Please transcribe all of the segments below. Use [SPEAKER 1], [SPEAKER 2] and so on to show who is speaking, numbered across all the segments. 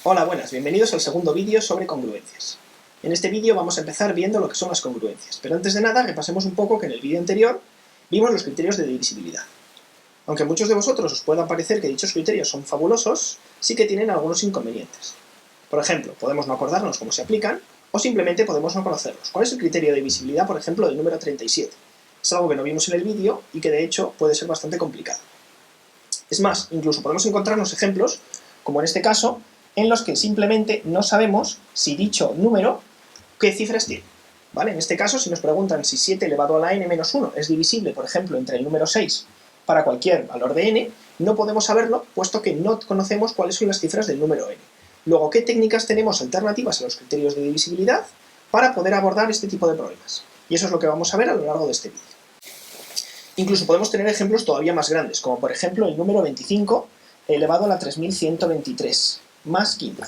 [SPEAKER 1] Hola, buenas, bienvenidos al segundo vídeo sobre congruencias. En este vídeo vamos a empezar viendo lo que son las congruencias, pero antes de nada repasemos un poco que en el vídeo anterior vimos los criterios de divisibilidad. Aunque a muchos de vosotros os pueda parecer que dichos criterios son fabulosos, sí que tienen algunos inconvenientes. Por ejemplo, podemos no acordarnos cómo se aplican, o simplemente podemos no conocerlos. ¿Cuál es el criterio de divisibilidad, por ejemplo, del número 37? Es algo que no vimos en el vídeo y que de hecho puede ser bastante complicado. Es más, incluso podemos encontrarnos ejemplos, como en este caso, en los que simplemente no sabemos si dicho número, qué cifras tiene. ¿Vale? En este caso, si nos preguntan si 7 elevado a la n menos 1 es divisible, por ejemplo, entre el número 6 para cualquier valor de n, no podemos saberlo, puesto que no conocemos cuáles son las cifras del número n. Luego, ¿qué técnicas tenemos alternativas a los criterios de divisibilidad para poder abordar este tipo de problemas? Y eso es lo que vamos a ver a lo largo de este vídeo. Incluso podemos tener ejemplos todavía más grandes, como por ejemplo el número 25 elevado a la 3123 más 15.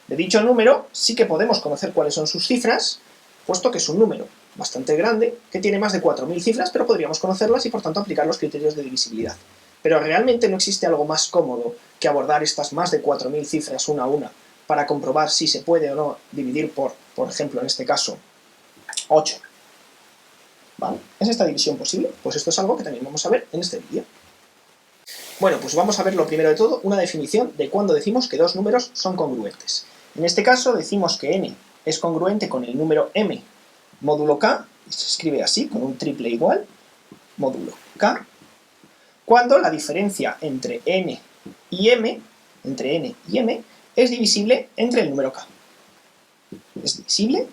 [SPEAKER 1] De dicho número sí que podemos conocer cuáles son sus cifras, puesto que es un número bastante grande, que tiene más de 4000 cifras, pero podríamos conocerlas y por tanto aplicar los criterios de divisibilidad. Pero realmente no existe algo más cómodo que abordar estas más de 4000 cifras una a una para comprobar si se puede o no dividir por ejemplo, en este caso, 8. ¿Vale? ¿Es esta división posible? Pues esto es algo que también vamos a ver en este vídeo. Bueno, pues vamos a ver lo primero de todo, una definición de cuándo decimos que dos números son congruentes. En este caso decimos que n es congruente con el número m módulo k, y se escribe así, con un triple igual, módulo k, cuando la diferencia entre n y m, es divisible entre el número k. Es divisible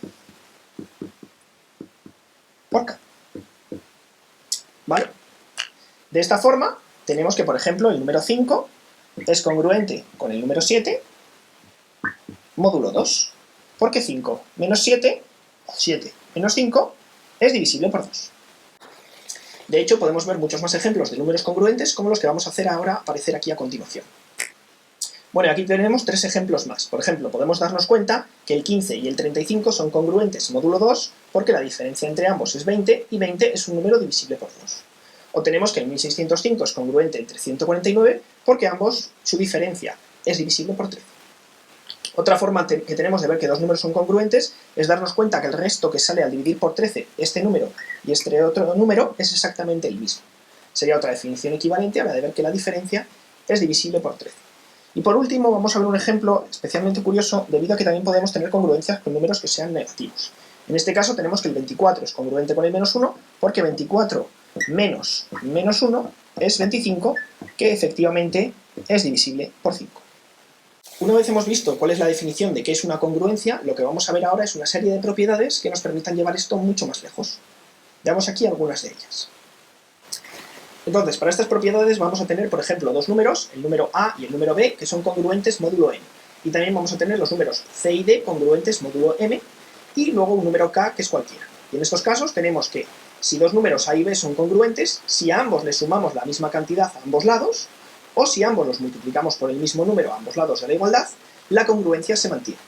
[SPEAKER 1] por k. ¿Vale? De esta forma, tenemos que, por ejemplo, el número 5 es congruente con el número 7, módulo 2, porque 5 menos 7, o 7 menos 5, es divisible por 2. De hecho, podemos ver muchos más ejemplos de números congruentes, como los que vamos a hacer ahora aparecer aquí a continuación. Bueno, aquí tenemos tres ejemplos más. Por ejemplo, podemos darnos cuenta que el 15 y el 35 son congruentes módulo 2, porque la diferencia entre ambos es 20, y 20 es un número divisible por 2. O tenemos que el 1605 es congruente entre 149, porque ambos, su diferencia es divisible por 13. Otra forma que tenemos de ver que dos números son congruentes es darnos cuenta que el resto que sale al dividir por 13, este número y este otro número, es exactamente el mismo. Sería otra definición equivalente a la de ver que la diferencia es divisible por 13. Y por último vamos a ver un ejemplo especialmente curioso, debido a que también podemos tener congruencias con números que sean negativos. En este caso tenemos que el 24 es congruente con el menos 1, porque 24 menos 1 es 25, que efectivamente es divisible por 5. Una vez hemos visto cuál es la definición de qué es una congruencia, lo que vamos a ver ahora es una serie de propiedades que nos permitan llevar esto mucho más lejos. Veamos aquí algunas de ellas. Entonces, para estas propiedades vamos a tener, por ejemplo, dos números, el número a y el número b, que son congruentes módulo n. Y también vamos a tener los números c y d congruentes módulo m, y luego un número k que es cualquiera. Y en estos casos tenemos que, si dos números a y b son congruentes, si a ambos les sumamos la misma cantidad a ambos lados, o si ambos los multiplicamos por el mismo número a ambos lados de la igualdad, la congruencia se mantiene.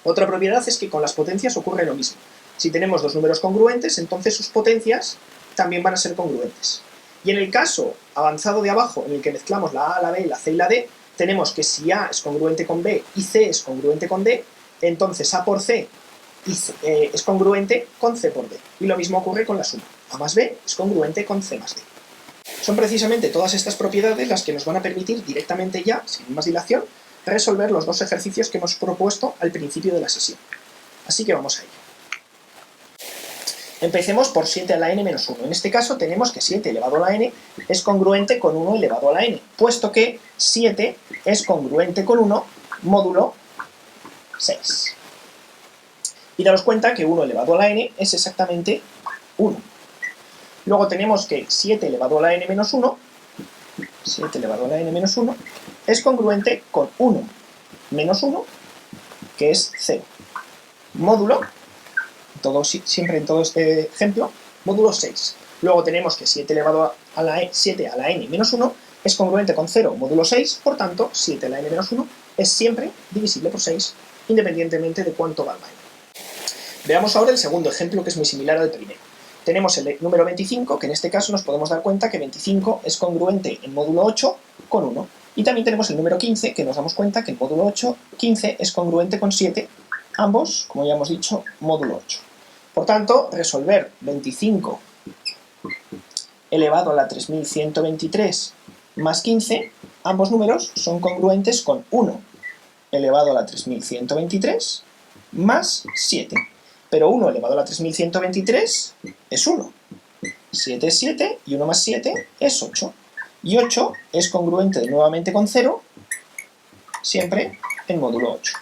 [SPEAKER 1] Otra propiedad es que con las potencias ocurre lo mismo. Si tenemos dos números congruentes, entonces sus potencias también van a ser congruentes. Y en el caso avanzado de abajo, en el que mezclamos la a, la b, la c y la d, tenemos que si a es congruente con b y c es congruente con d, entonces a por c es congruente con c por d. Y lo mismo ocurre con la suma. A más b es congruente con c más d. Son precisamente todas estas propiedades las que nos van a permitir directamente ya, sin más dilación, resolver los dos ejercicios que hemos propuesto al principio de la sesión. Así que vamos a ello. Empecemos por 7 a la n menos 1. En este caso tenemos que 7 elevado a la n es congruente con 1 elevado a la n, puesto que 7 es congruente con 1 módulo 6. Y daros cuenta que 1 elevado a la n es exactamente 1. Luego tenemos que 7 elevado a la n menos 1, 7 elevado a la n menos 1, es congruente con 1 menos 1, que es 0. Módulo, siempre en todo este ejemplo, módulo 6. Luego tenemos que 7 elevado a la, 7 a la n menos 1 es congruente con 0 módulo 6, por tanto, 7 a la n menos 1 es siempre divisible por 6, independientemente de cuánto valga n. Veamos ahora el segundo ejemplo, que es muy similar al primero. tenemos el número 25, que en este caso nos podemos dar cuenta que 25 es congruente en módulo 8 con 1. Y también tenemos el número 15, que nos damos cuenta que en módulo 8, 15 es congruente con 7, ambos, como ya hemos dicho, módulo 8. Por tanto, resolver 25 elevado a la 3123 más 15, ambos números son congruentes con 1 elevado a la 3123 más 7. Pero 1 elevado a la 3123 es 1. 7 es 7 y 1 más 7 es 8. Y 8 es congruente nuevamente con 0, siempre en módulo 8.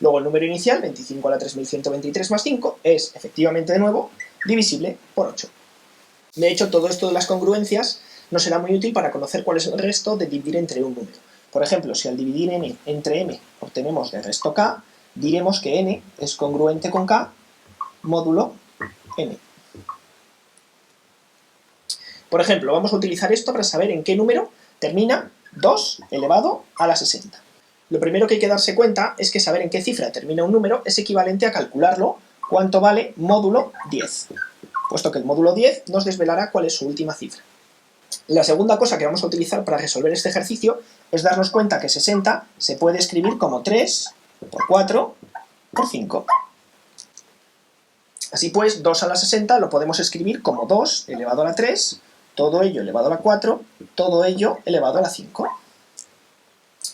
[SPEAKER 1] Luego el número inicial, 25 a la 3123 más 5, es efectivamente de nuevo divisible por 8. De hecho, todo esto de las congruencias nos será muy útil para conocer cuál es el resto de dividir entre un número. Por ejemplo, si al dividir n entre m obtenemos el resto k, diremos que n es congruente con k módulo n. Por ejemplo, vamos a utilizar esto para saber en qué número termina 2 elevado a la 60. Lo primero que hay que darse cuenta es que saber en qué cifra termina un número es equivalente a calcularlo cuánto vale módulo 10, puesto que el módulo 10 nos desvelará cuál es su última cifra. La segunda cosa que vamos a utilizar para resolver este ejercicio es darnos cuenta que 60 se puede escribir como 3 por 4 por 5. Así pues, 2 a la 60 lo podemos escribir como 2 elevado a la 3, todo ello elevado a la 4, todo ello elevado a la 5.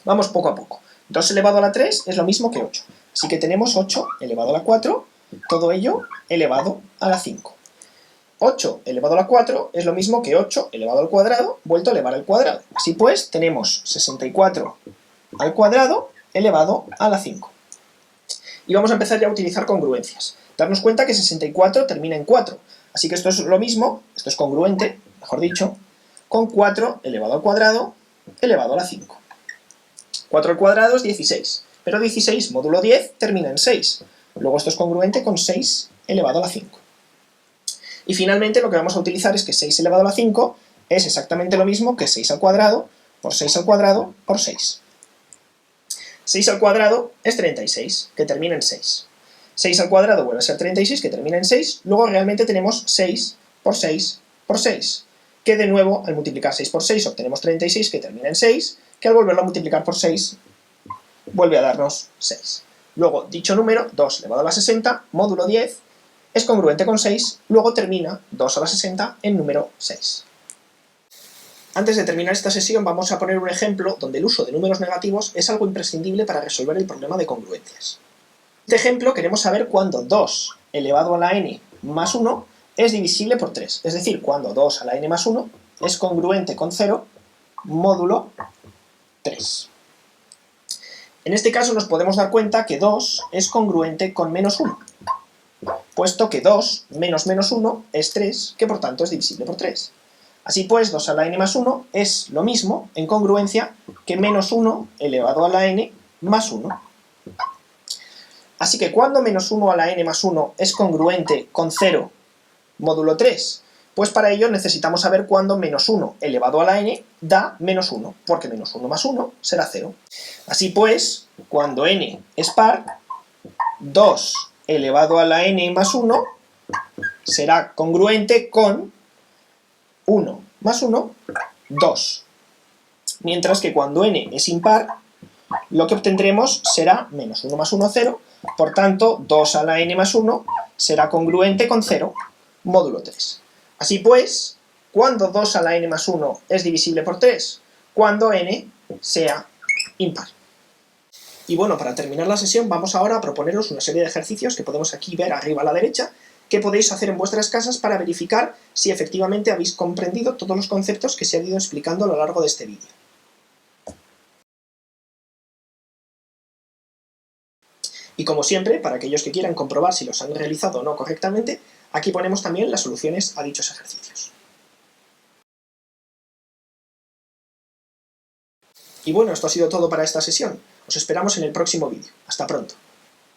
[SPEAKER 1] Vamos poco a poco. 2 elevado a la 3 es lo mismo que 8. Así que tenemos 8 elevado a la 4, todo ello elevado a la 5. 8 elevado a la 4 es lo mismo que 8 elevado al cuadrado vuelto a elevar al cuadrado. Así pues, tenemos 64 al cuadrado elevado a la 5. Y vamos a empezar ya a utilizar congruencias. Darnos cuenta que 64 termina en 4. Así que esto es lo mismo, esto es congruente, mejor dicho, con 4 elevado al cuadrado elevado a la 5. 4 al cuadrado es 16, pero 16 módulo 10 termina en 6. Luego esto es congruente con 6 elevado a la 5. Y finalmente lo que vamos a utilizar es que 6 elevado a la 5 es exactamente lo mismo que 6 al cuadrado por 6 al cuadrado por 6. 6 al cuadrado es 36, que termina en 6. 6 al cuadrado vuelve a ser 36, que termina en 6. Luego realmente tenemos 6 por 6 por 6, que de nuevo al multiplicar 6 por 6 obtenemos 36, que termina en 6, que al volverlo a multiplicar por 6 vuelve a darnos 6. Luego, dicho número, 2 elevado a la 60, módulo 10, es congruente con 6, luego termina 2 a la 60 en número 6. Antes de terminar esta sesión vamos a poner un ejemplo donde el uso de números negativos es algo imprescindible para resolver el problema de congruencias. En este ejemplo queremos saber cuándo 2 elevado a la n más 1 es divisible por 3, es decir, cuándo 2 a la n más 1 es congruente con 0 módulo 3. En este caso nos podemos dar cuenta que 2 es congruente con menos 1, puesto que 2 menos menos 1 es 3, que por tanto es divisible por 3. Así pues, 2 a la n más 1 es lo mismo, en congruencia, que menos 1 elevado a la n más 1. Así que cuando menos 1 a la n más 1 es congruente con 0 módulo 3, pues para ello necesitamos saber cuándo menos 1 elevado a la n da menos 1, porque menos 1 más 1 será 0. Así pues, cuando n es par, 2 elevado a la n más 1 será congruente con 1 más 1, 2. Mientras que cuando n es impar, lo que obtendremos será menos 1 más 1, 0, por tanto, 2 a la n más 1 será congruente con 0, módulo 3. Así pues, ¿cuándo 2 a la n más 1 es divisible por 3? Cuando n sea impar. Y bueno, para terminar la sesión vamos ahora a proponeros una serie de ejercicios que podemos aquí ver arriba a la derecha, que podéis hacer en vuestras casas para verificar si efectivamente habéis comprendido todos los conceptos que se han ido explicando a lo largo de este vídeo. Y como siempre, para aquellos que quieran comprobar si los han realizado o no correctamente, aquí ponemos también las soluciones a dichos ejercicios. Y bueno, esto ha sido todo para esta sesión. Os esperamos en el próximo vídeo. Hasta pronto.